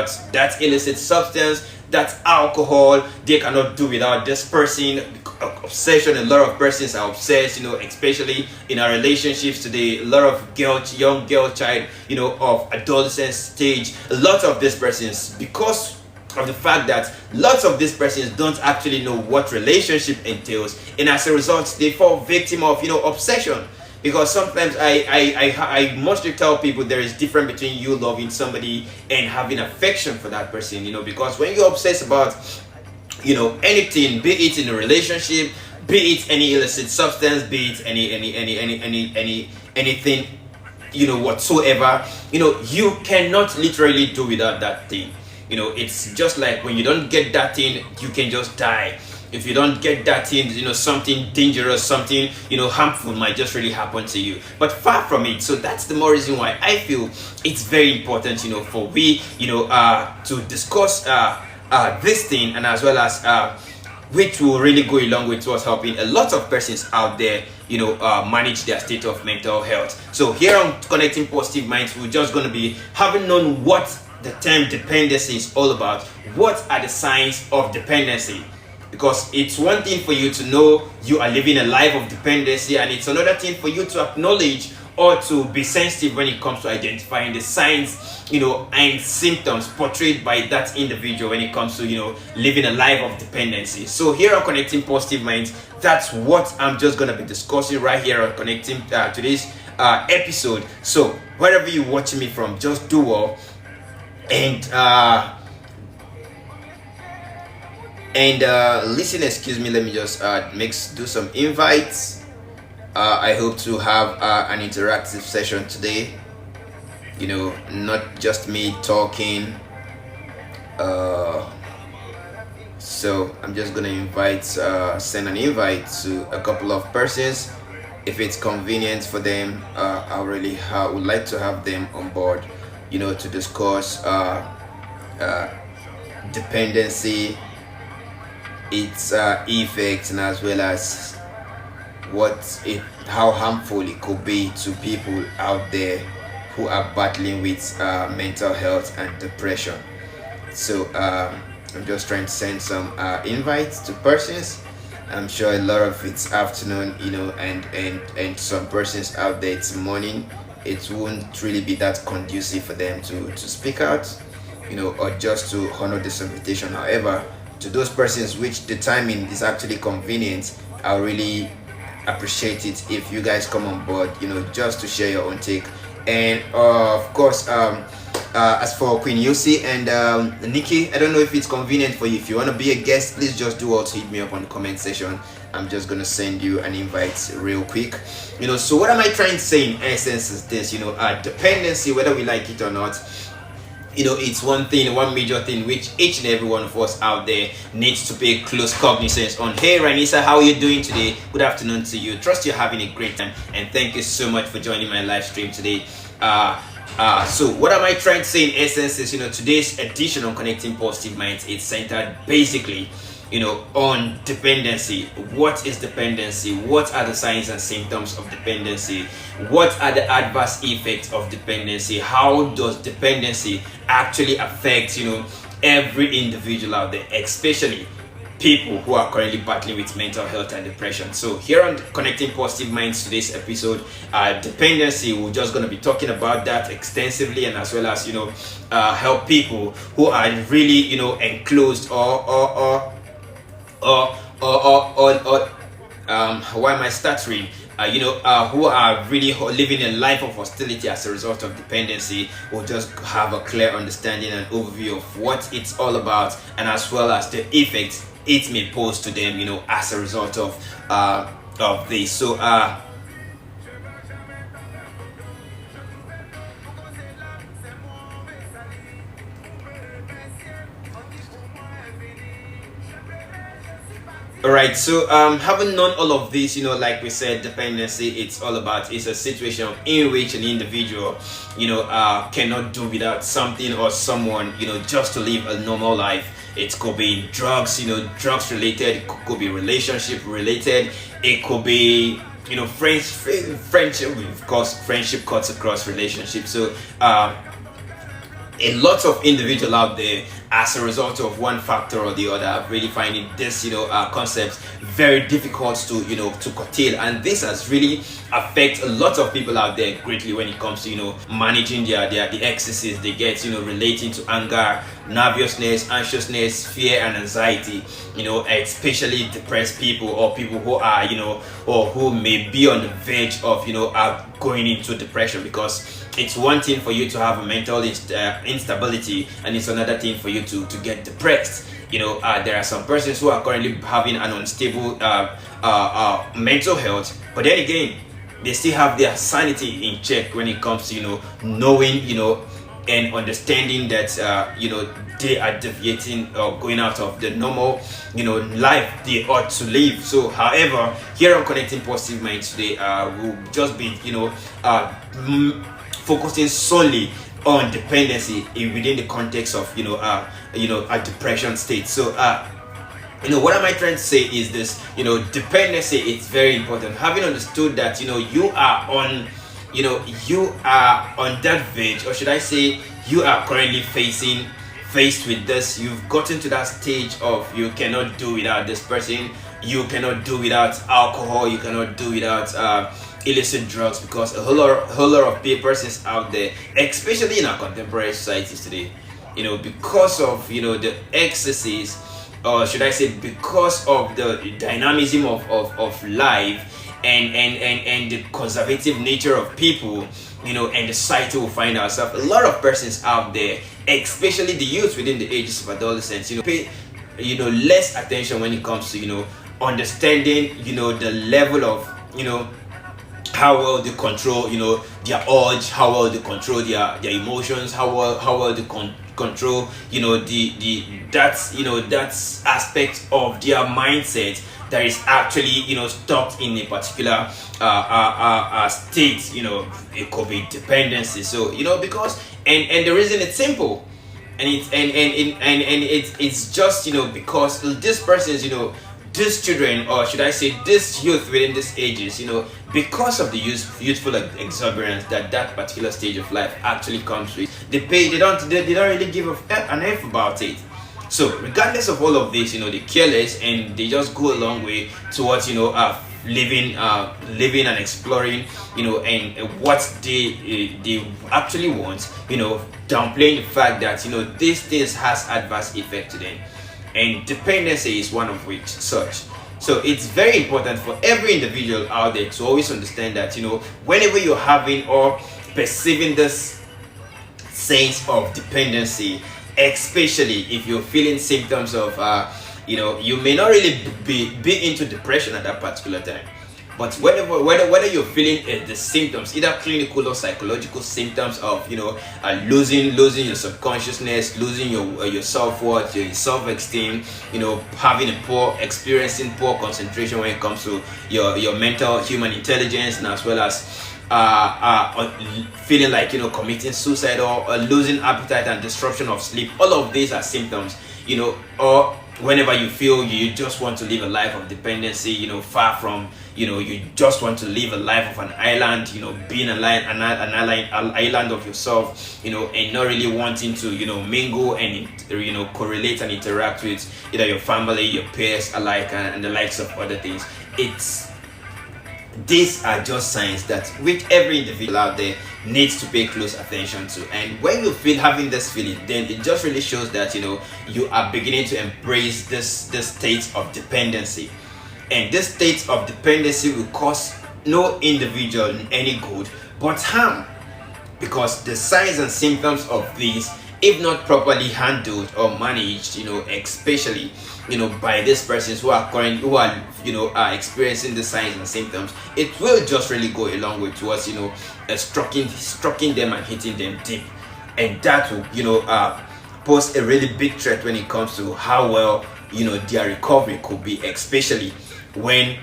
without that illicit substance, that alcohol. They cannot do without this person. Obsession. A lot of persons are obsessed, especially in our relationships today. A lot of young girl child, of adolescent stage. A lot of these persons, because of the fact that lots of these persons don't actually know what relationship entails, and as a result they fall victim of obsession. Because sometimes I mostly tell people there is difference between you loving somebody and having affection for that person. Because when you obsess about anything, be it in a relationship, be it any illicit substance, be it anything whatsoever, you cannot literally do without that thing. It's just like when you don't get that thing, you can just die. If you don't get that thing, something dangerous, something harmful might just really happen to you. But far from it. So that's the more reason why I feel it's very important for we to discuss this thing, and as well as which will really go along with towards helping a lot of persons out there manage their state of mental health. So here on Connecting Positive Minds, we're just going to be having known what the term dependency is all about. What are the signs of dependency? Because it's one thing for you to know you are living a life of dependency, and it's another thing for you to acknowledge or to be sensitive when it comes to identifying the signs and symptoms portrayed by that individual when it comes to living a life of dependency. So here on Connecting Positive Minds, that's what I'm just going to be discussing right here on Connecting today's episode. So wherever you're watching me from, just do well and listen. Excuse me, let me just do some invites. I hope to have an interactive session today, not just me talking. So I'm just gonna send an invite to a couple of persons. If it's convenient for them, I really would like to have them on board, to discuss dependency, its effects, and as well as how harmful it could be to people out there who are battling with mental health and depression. So I'm just trying to send some invites to persons. I'm sure a lot of it's afternoon, and some persons out there it's morning. It won't really be that conducive for them to speak out, or just to honor this invitation. However, to those persons which the timing is actually convenient, I really appreciate it if you guys come on board, just to share your own take. And of course, as for Queen Yusi and Nikki, I don't know if it's convenient for you. If you want to be a guest, please just do also hit me up on the comment section. I'm just gonna send you an invite real quick. So what am I trying to say in essence is this, dependency, whether we like it or not, it's one major thing which each and every one of us out there needs to pay close cognizance on. Hey Ranisa, how are you doing today? Good afternoon to you. Trust you're having a great time, and thank you so much for joining my live stream today. So what am I trying to say in essence is, today's edition on Connecting Positive Minds, it's centered basically on dependency. What is dependency? What are the signs and symptoms of dependency? What are the adverse effects of dependency? How does dependency actually affect every individual out there, especially people who are currently battling with mental health and depression? So here on Connecting Positive Minds, today's episode, dependency, we're just going to be talking about that extensively, and as well as help people who are really enclosed or why am I stuttering? Who are really living a life of hostility as a result of dependency, will just have a clear understanding and overview of what it's all about, and as well as the effects it may pose to them, as a result of this. So Alright, so having known all of this, like we said, dependency, it's all about, it's a situation in which an individual, cannot do without something or someone, just to live a normal life. It could be drugs, drugs related, it could be relationship related, it could be, friendship, of course, friendship cuts across relationships. So, a lot of individuals out there, as a result of one factor or the other, are really finding this concept very difficult to to curtail, and this has really affect a lot of people out there greatly when it comes to managing the excesses they get relating to anger, nervousness, anxiousness, fear, and anxiety, especially depressed people, or people who are or who may be on the verge of going into depression. Because it's one thing for you to have a mental instability, and it's another thing for you to get depressed. There are some persons who are currently having an unstable mental health, but then again, they still have their sanity in check when it comes to knowing and understanding that they are deviating or going out of the normal life they ought to live. So however, here on Connecting Positive Minds today, we'll just be focusing solely on dependency within the context of a depression state. So what am I trying to say is this: dependency is very important. Having understood that you are on that verge, or should I say you are currently faced with this. You've gotten to that stage of you cannot do without this person, you cannot do without alcohol, you cannot do without illicit drugs, because a whole lot of persons out there, especially in our contemporary societies today, because of the excesses, or should I say because of the dynamism of life, and the conservative nature of people, and the society will find ourselves. A lot of persons out there, especially the youth within the ages of adolescence, pay less attention when it comes to understanding the level of how well they control their urge, how well they control their emotions, how well they control that aspect of their mindset that is actually stuck in a particular state. It could be dependency. So because and the reason it's simple, and it's just because this person's these children, or should I say this youth within these ages, because of the youthful exuberance that particular stage of life actually comes with, they don't really give an F about it. So regardless of all of this, they're careless, and they just go a long way towards living and exploring, and what they actually want, downplaying the fact that these things has adverse effect to them, and dependency is one of which such. So it's very important for every individual out there to always understand that whenever you're having or perceiving this sense of dependency, especially if you're feeling symptoms of you may not really be into depression at that particular time, but whether you're feeling the symptoms, either clinical or psychological symptoms of losing your subconsciousness, losing your self-worth, your self-esteem, experiencing poor concentration when it comes to your mental human intelligence, and as well as feeling like committing suicide, or losing appetite and disruption of sleep. All of these are symptoms, or whenever you feel you just want to live a life of dependency, far from you just want to live a life of an island, being an island of yourself, and not really wanting to mingle and correlate and interact with either your family, your peers alike, and the likes of other things. These are just signs that which every individual out there needs to pay close attention to. And when you feel having this feeling, then it just really shows that you are beginning to embrace this state of dependency. And this state of dependency will cause no individual any good but harm, because the signs and symptoms of these, if not properly handled or managed, especially by these persons who are experiencing the signs and symptoms, it will just really go a long way towards striking them and hitting them deep, and that will pose a really big threat when it comes to how well their recovery could be, especially when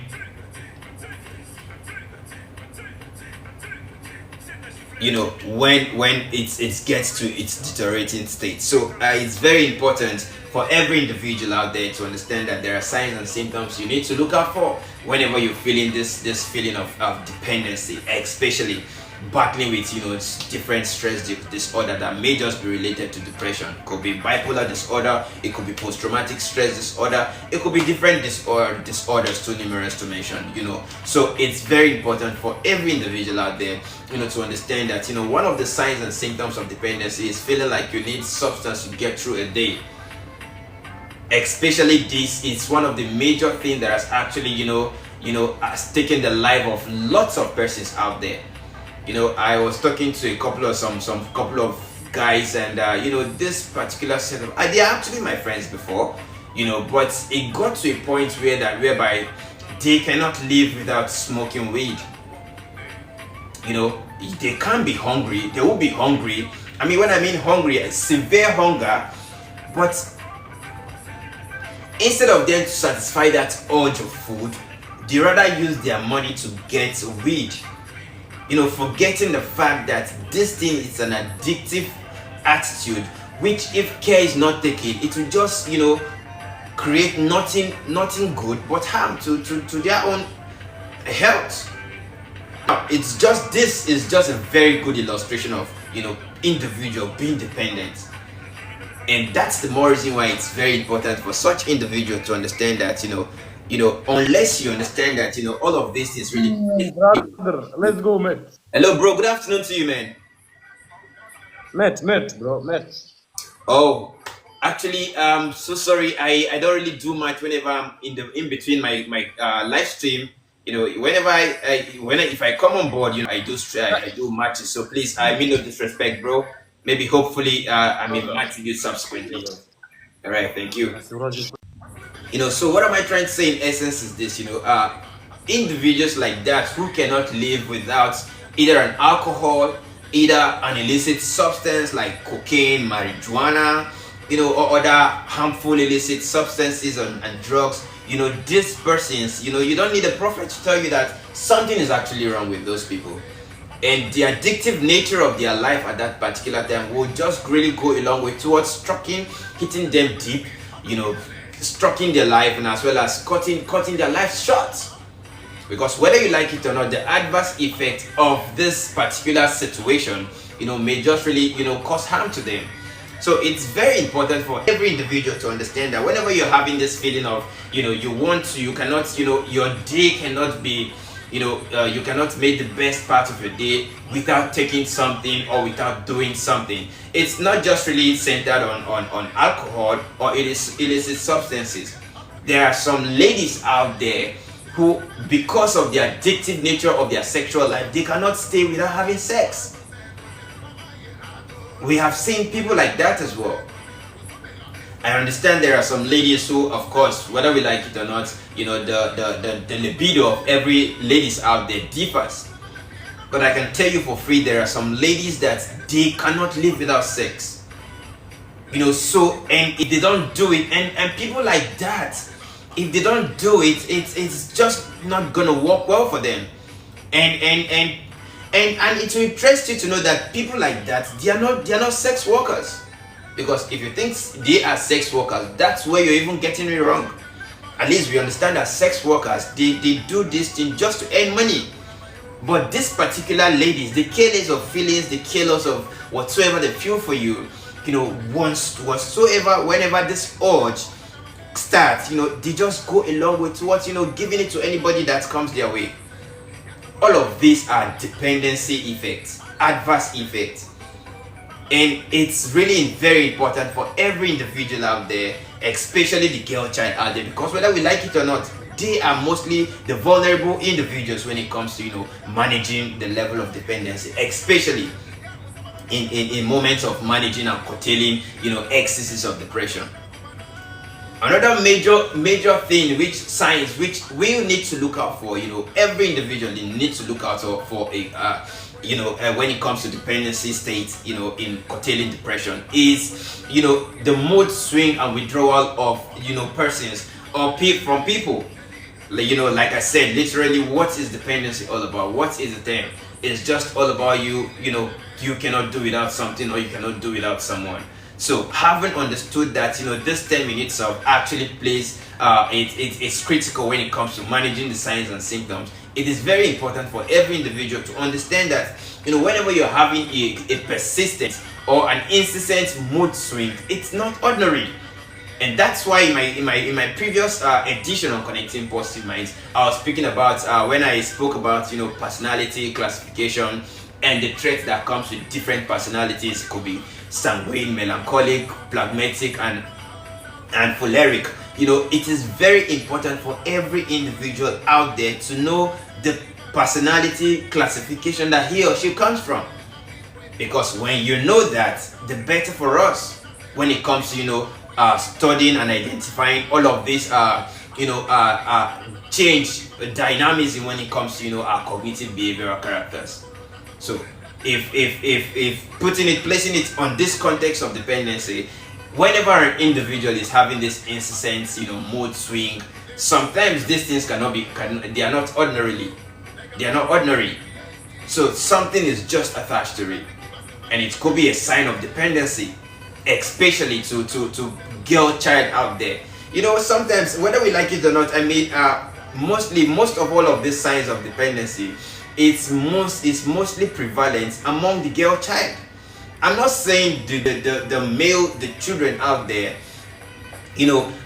when it gets to its deteriorating state. So it's very important for every individual out there to understand that there are signs and symptoms you need to look out for whenever you're feeling this feeling of dependency, especially battling with, different stress disorder that may just be related to depression. It could be bipolar disorder, it could be post-traumatic stress disorder, it could be different disorders too numerous to mention. So it's very important for every individual out there, to understand that, one of the signs and symptoms of dependency is feeling like you need substance to get through a day. Especially this is one of the major things that has actually, has taken the life of lots of persons out there. I was talking to a couple of some couple of guys, and this particular set of they are actually my friends before, but it got to a point whereby they cannot live without smoking weed. They can't be hungry. They will be hungry. I mean, when I mean hungry, severe hunger, but instead of them to satisfy that urge of food, they rather use their money to get weed. Forgetting the fact that this thing is an addictive attitude, which if care is not taken, it will just, create nothing good but harm to their own health. This is just a very good illustration of, individual being dependent. And that's the more reason why it's very important for such individual to understand that, unless you understand that, all of this is really... Brother, let's go, mate. Hello, bro. Good afternoon to you, man. Mate, bro, mate. Oh, actually, so sorry. I don't really do much whenever I'm in between my live stream. Whenever if I come on board, I do matches. So please, I mean no disrespect, bro. Maybe hopefully I'm inviting you subsequently. All right, thank you. So what am I trying to say in essence is this, individuals like that who cannot live without either an alcohol, either an illicit substance like cocaine, marijuana, or other harmful illicit substances and drugs, these persons, you don't need a prophet to tell you that something is actually wrong with those people. And the addictive nature of their life at that particular time will just really go a long way towards hitting them deep, striking their life, and as well as cutting their life short. Because whether you like it or not, the adverse effect of this particular situation, may just really, cause harm to them. So it's very important for every individual to understand that whenever you're having this feeling of, you cannot, your day cannot be, you cannot make the best part of your day without taking something or without doing something. It's not just really centered on alcohol or illicit substances. There are some ladies out there who, because of the addictive nature of their sexual life, they cannot stay without having sex. We have seen people like that as well. I understand there are some ladies who, of course, whether we like it or not, the libido of every ladies out there differs. But I can tell you for free, there are some ladies that they cannot live without sex. And if they don't do it, and people like that, if they don't do it, it's just not gonna work well for them. And it will interest you to know that people like that, they are not sex workers. Because if you think they are sex workers, that's where you're even getting it wrong. At least we understand that sex workers, they do this thing just to earn money. But these particular ladies, they care less of feelings, they care less of whatsoever they feel for you. Whatsoever, whenever this urge starts, they just go along with towards, giving it to anybody that comes their way. All of these are dependency effects, adverse effects. And it's really very important for every individual out there, especially the girl child out there, because whether we like it or not, they are mostly the vulnerable individuals when it comes to, managing the level of dependency, especially in moments of managing and curtailing, excesses of depression. Another major thing, which we need to look out for, every individual needs to look out for when it comes to dependency states, in curtailing depression, is, the mood swing and withdrawal of, persons or from people. Like I said, literally, what is dependency all about? What is the term? It's just all about you cannot do without something, or you cannot do without someone. So having understood that, this term in itself actually plays, it's critical when it comes to managing the signs and symptoms, it is very important for every individual to understand that, whenever you're having a persistent or an incessant mood swing, it's not ordinary. And that's why in my previous edition on Connecting Positive Minds, I was speaking about when I spoke about personality classification and the traits that comes with different personalities. It could be sanguine, melancholic, phlegmatic, and choleric. It is very important for every individual out there to know the personality classification that he or she comes from, because when you know that, the better for us when it comes to studying and identifying all of this change dynamism when it comes to our cognitive behavioral characters. So if placing it on this context of dependency, whenever an individual is having this incessant mood swing, sometimes these things they are not ordinary. So something is just attached to it, and it could be a sign of dependency, especially to girl child out there. Sometimes, whether we like it or not, most of all of these signs of dependency, it's mostly prevalent among the girl child. I'm not saying the children out there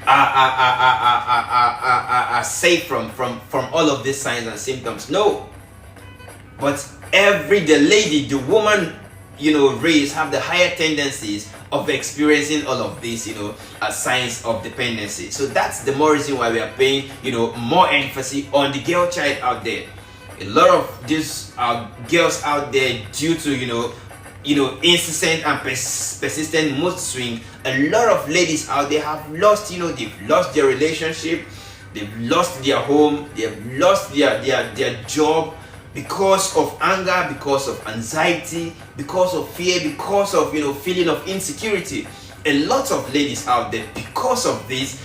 are safe from all of these signs and symptoms. No, but the woman race have the higher tendencies of experiencing all of these signs of dependency. So that's the more reason why we are paying more emphasis on the girl child out there. A lot of these girls out there, due to incessant and persistent mood swing, a lot of ladies out there have lost they've lost their relationship, they've lost their home, they've lost their job, because of anger, because of anxiety, because of fear, because of feeling of insecurity. A lot of ladies out there, because of this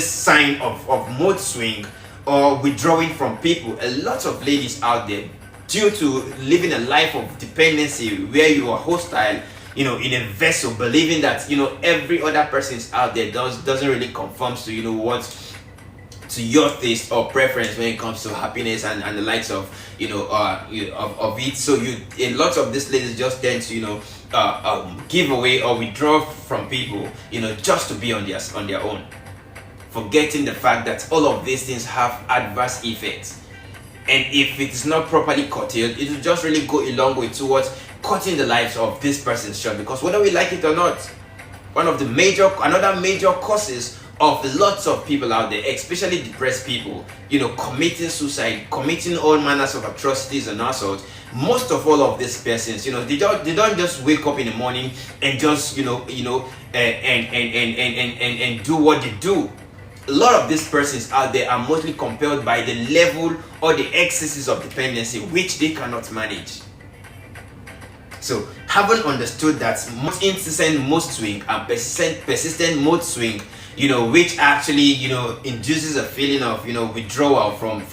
sign of mood swing or withdrawing from people, a lot of ladies out there, due to living a life of dependency where you are hostile, in a vessel, believing that every other person is out there doesn't really conform to what to your taste or preference when it comes to happiness and the likes of of it. So a lot of these ladies just tend to give away or withdraw from people just to be on their own, forgetting the fact that all of these things have adverse effects. And if it is not properly curtailed, it will just really go a long way towards cutting the lives of this person short. Because whether we like it or not, another major causes of lots of people out there, especially depressed people, committing suicide, committing all manners of atrocities and assault. Most of all of these persons, they don't just wake up in the morning and just and do what they do. A lot of these persons out there are mostly compelled by the level or the excesses of dependency which they cannot manage. So, having understood that most incessant mood swing and persistent mood swing, which actually induces a feeling of withdrawal from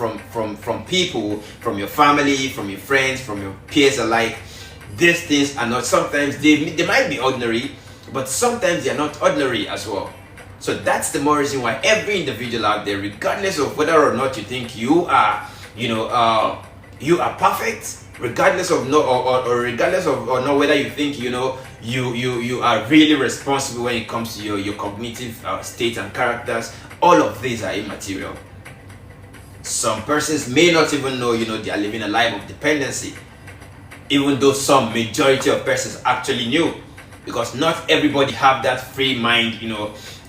people, from your family, from your friends, from your peers alike. These things are not, sometimes they might be ordinary, but sometimes they are not ordinary as well. So that's the more reason why every individual out there, regardless of whether or not you think you are perfect, regardless of regardless of not whether you think you are really responsible when it comes to your cognitive state and characters, all of these are immaterial. Some persons may not even know they are living a life of dependency, even though some majority of persons actually knew, because not everybody have that free mind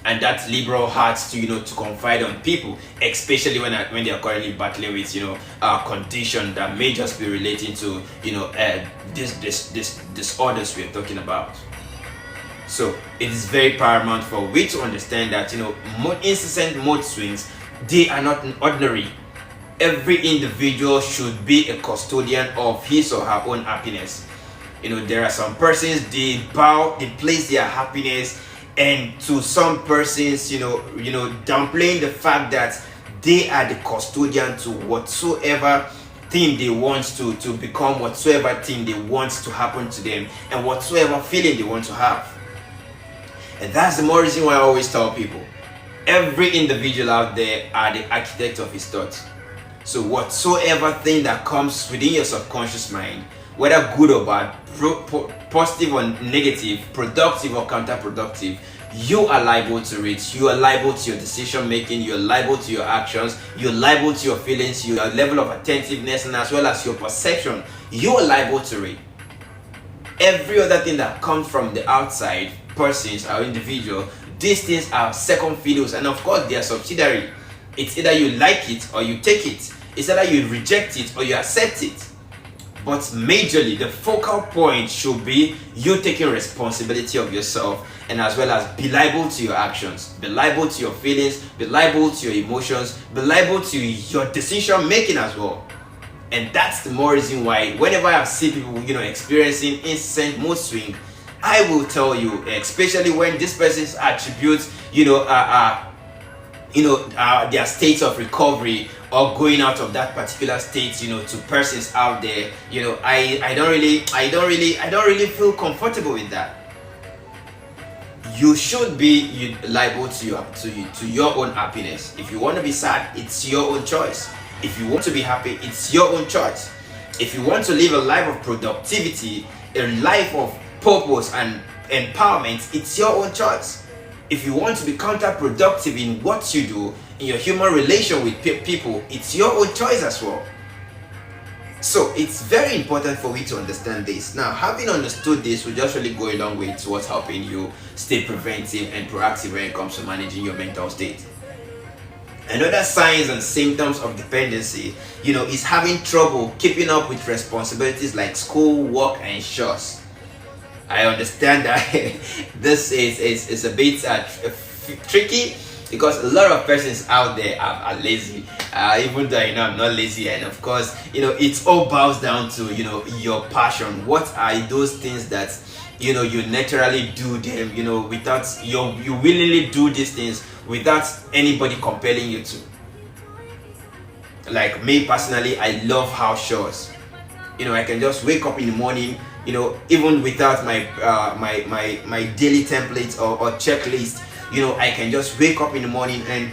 and that liberal heart to confide on people, especially when they are currently battling with a condition that may just be relating to this disorders we are talking about. So it is very paramount for we to understand that incessant mood swings, they are not ordinary. Every individual should be a custodian of his or her own happiness. There are some persons, they place their happiness, and to some persons, downplaying the fact that they are the custodian to whatsoever thing they want to become, whatsoever thing they want to happen to them, and whatsoever feeling they want to have. And that's the more reason why I always tell people, every individual out there are the architect of his thoughts. So whatsoever thing that comes within your subconscious mind, whether good or bad, positive or negative, productive or counterproductive, you are liable to it. You are liable to your decision making, you're liable to your actions, you're liable to your feelings, your level of attentiveness, and as well as your perception. You are liable to it. Every other thing that comes from the outside, persons or individual, these things are second fiddles, and of course they are subsidiary. It's either you like it or you take it. It's either you reject it or you accept it. But majorly, the focal point should be you taking responsibility of yourself, and as well as be liable to your actions, be liable to your feelings, be liable to your emotions, be liable to your decision making as well. And that's the more reason why whenever I see people, experiencing instant mood swing, I will tell you, especially when this person's attributes, their states of recovery or going out of that particular state, to persons out there, I don't really feel comfortable with that. You should be liable to your own happiness. If you want to be sad, it's your own choice. If you want to be happy, it's your own choice. If you want to live a life of productivity, a life of purpose and empowerment, it's your own choice. If you want to be counterproductive in what you do, in your human relation with people, it's your own choice as well. So it's very important for we to understand this. Now, having understood this will just really go a long way towards helping you stay preventive and proactive when it comes to managing your mental state. Another signs and symptoms of dependency, is having trouble keeping up with responsibilities like school, work, and chores. I understand that this is a bit tricky, because a lot of persons out there are lazy, even though I'm not lazy. And of course, it all boils down to your passion. What are those things that you naturally do them, without you willingly do these things without anybody compelling you to. Like me personally, I love house chores. I can just wake up in the morning, even without my my daily templates or checklist. I can just wake up in the morning and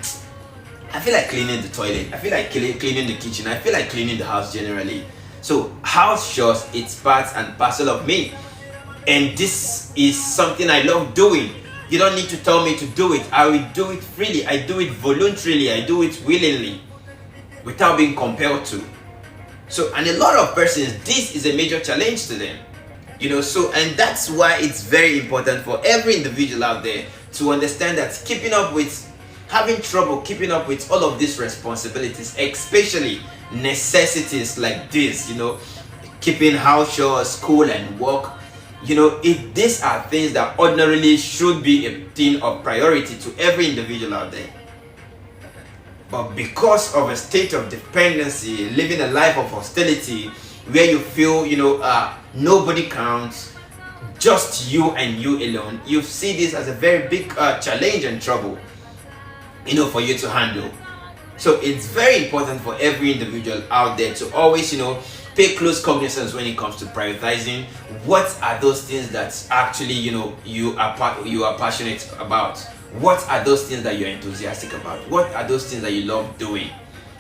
I feel like cleaning the toilet, I feel like cleaning the kitchen, I feel like cleaning the house generally. So house chores, it's part and parcel of me, and this is something I love doing. You don't need to tell me to do it. I will do it freely. I do it voluntarily. I do it willingly, without being compelled to. So, and a lot of persons, this is a major challenge to them. And that's why it's very important for every individual out there to understand that having trouble keeping up with all of these responsibilities, especially necessities like this, keeping house chores, school, and work, these are things that ordinarily should be a thing of priority to every individual out there. But because of a state of dependency, living a life of hostility, where you feel, nobody counts, just you and you alone, you see this as a very big challenge and trouble, for you to handle. So it's very important for every individual out there to always, pay close cognizance when it comes to prioritizing. What are those things that actually, you are passionate about? What are those things that you're enthusiastic about? What are those things that you love doing?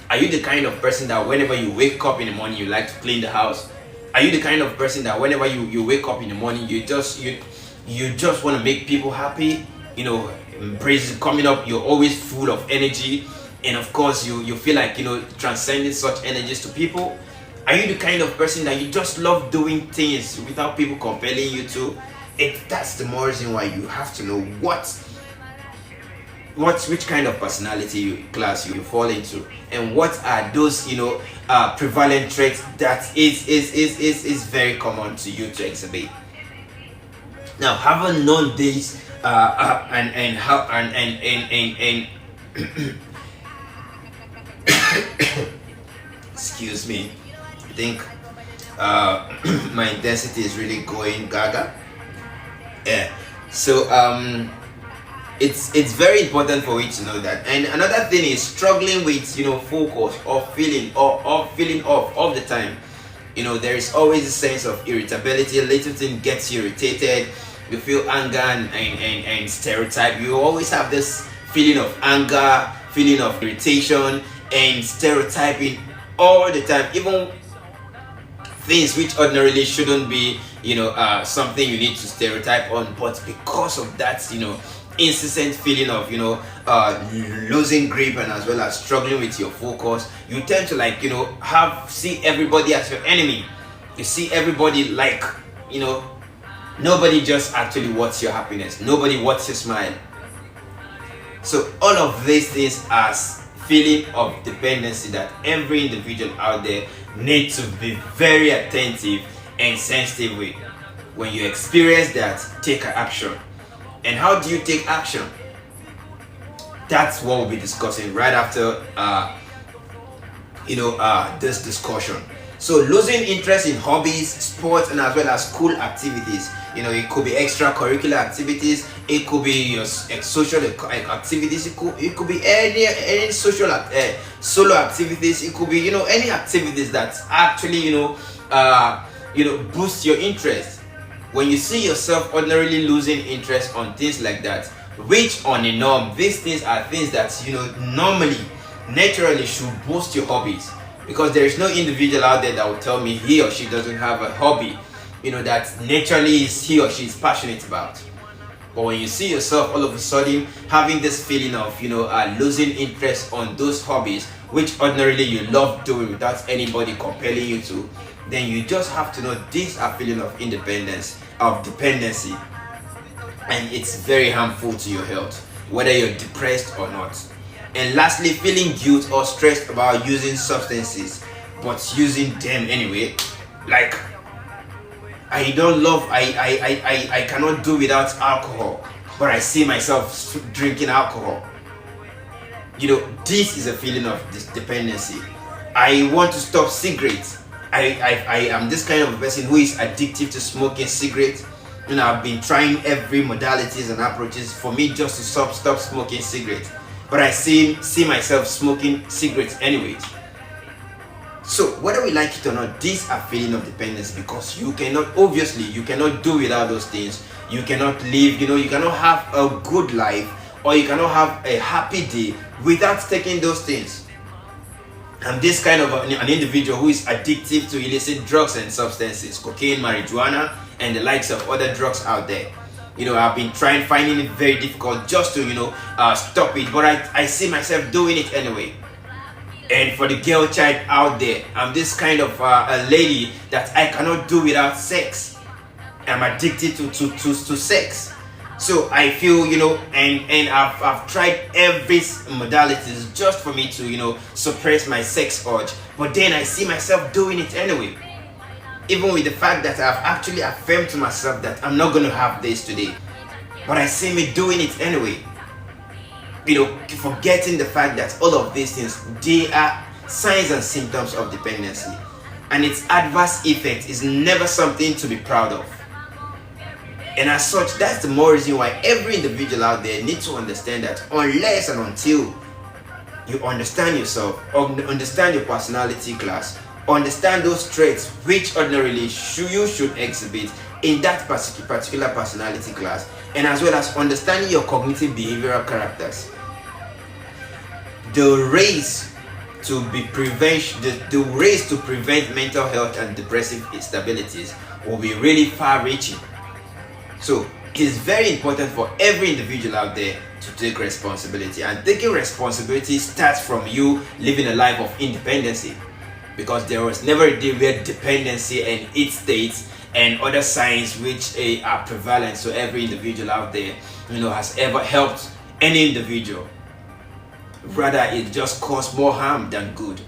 Are you the kind of person that whenever you wake up in the morning, you like to clean the house? Are you the kind of person that whenever you wake up in the morning, you just want to make people happy? Praises coming up, you're always full of energy, and of course you feel like transcending such energies to people. Are you the kind of person that you just love doing things without people compelling you to? That's the more reason why you have to know which kind of personality class you fall into, and what are those prevalent traits that is very common to you to exhibit. Now, having known this excuse me, I think my intensity is really going gaga. Yeah. So it's very important for you to know that. And another thing is struggling with focus or feeling off all the time. There is always a sense of irritability. A little thing gets you irritated. You feel anger and stereotype. You always have this feeling of anger, feeling of irritation, and stereotyping all the time, even things which ordinarily shouldn't be, something you need to stereotype on, but because of that, incessant feeling of, losing grip and as well as struggling with your focus, you tend to see everybody as your enemy. You see everybody like, nobody just actually wants your happiness. Nobody wants your smile. So all of these things are feeling of dependency that every individual out there needs to be very attentive and sensitive with. When you experience that, take action. And how do you take action? That's what we'll be discussing right after this discussion. So losing interest in hobbies, sports, and as well as school activities. It could be extracurricular activities. It could be your social activities. It could be any social solo activities. It could be any activities that actually boost your interest. When you see yourself ordinarily losing interest on things like that, which on a norm, these things are things that normally, naturally should boost your hobbies. Because there is no individual out there that will tell me he or she doesn't have a hobby, that naturally he or she is passionate about. But when you see yourself all of a sudden having this feeling of, losing interest on those hobbies, which ordinarily you love doing without anybody compelling you to, then you just have to know these are feeling of dependency. And it's very harmful to your health, whether you're depressed or not. And lastly, feeling guilt or stressed about using substances, but using them anyway. Like, I cannot do without alcohol, but I see myself drinking alcohol. This is a feeling of dependency. I want to stop cigarettes. I am this kind of a person who is addicted to smoking cigarettes. I've been trying every modalities and approaches for me just to stop smoking cigarettes. But I see myself smoking cigarettes anyways. So whether we like it or not, these are feelings of dependence, because you cannot do without those things. You cannot live, you cannot have a good life, or you cannot have a happy day without taking those things. I'm this kind of an individual who is addicted to illicit drugs and substances, cocaine, marijuana, and the likes of other drugs out there. I've been finding it very difficult just to, stop it, but I see myself doing it anyway. And for the girl child out there, I'm this kind of a lady that I cannot do without sex. I'm addicted to sex. So I feel, and I've tried every modalities just for me to, suppress my sex urge. But then I see myself doing it anyway. Even with the fact that I've actually affirmed to myself that I'm not going to have this today. But I see me doing it anyway. Forgetting the fact that all of these things, they are signs and symptoms of dependency. And its adverse effect is never something to be proud of. And as such, that's the more reason why every individual out there needs to understand that unless and until you understand yourself, or understand your personality class, understand those traits which ordinarily you should exhibit in that particular personality class, and as well as understanding your cognitive behavioral characters, the race to prevent mental health and depressive instabilities will be really far-reaching. So it is very important for every individual out there to take responsibility, and taking responsibility starts from you living a life of independency, because there was never a day where dependency and its states and other signs which are prevalent to every individual out there, has ever helped any individual. Rather, it just caused more harm than good.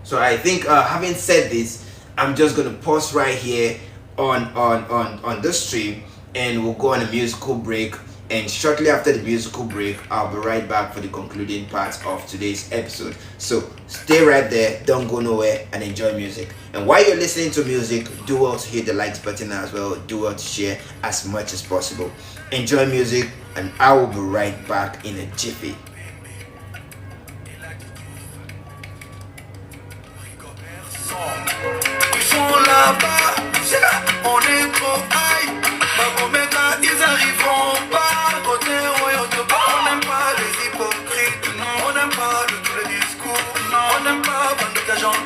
So I think, having said this, I'm just going to pause right here on the stream, and we'll go on a musical break. And shortly after the musical break, I'll be right back for the concluding part of today's episode. So stay right there, don't go nowhere, and enjoy music. And while you're listening to music, do well to hit the likes button as well. Do well to share as much as possible. Enjoy music, and I will be right back in a jiffy. On est trop high, Babomeka, ils arriveront pas. Côté royaume, on n'aime pas les hypocrites, on n'aime pas de tous les discours, on n'aime pas vendre de l'argent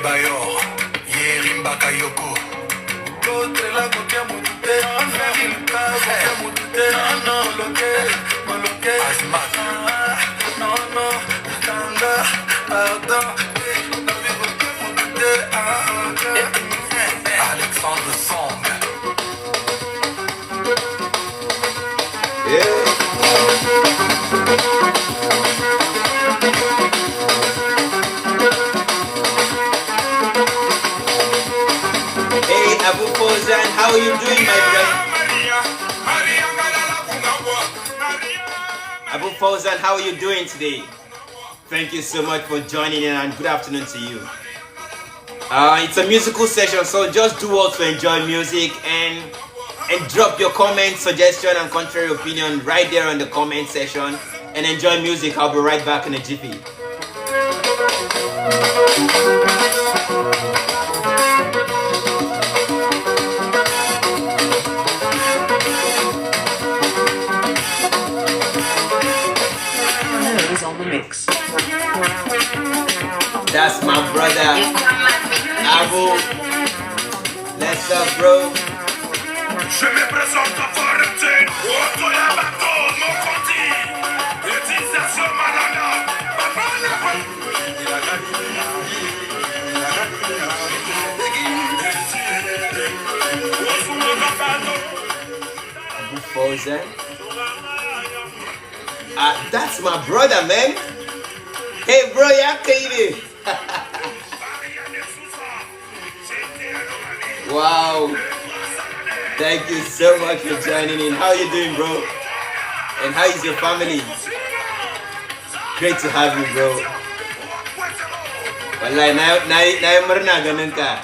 Adebayor, Yerim Bakayoko. L'autre là, côté Moudouté, Verilka, côté Moudouté, non, Moloké, Asmat, non, Tanga, pardon, Alexandre Song. Yeah. Hey, Abu Fawzan, how are you doing, my friend? Abu Fawzan, how are you doing today? Thank you so much for joining in and good afternoon to you. It's a musical session, so just do what to enjoy music and drop your comments, suggestion, and contrary opinion right there on the comment section and enjoy music. I'll be right back in a jiffy. On the mix. That's my brother, Abu. Let's up, bro. Je me présente à Valentin, Otto Yabato, mon conti, utilisation malala, Abu Fawzan. That's my brother, man. Hey, bro, yeah, baby. Wow. Thank you so much for joining in. How are you doing, bro? And how is your family? Great to have you, bro. Wallahi, na murna ganin ka.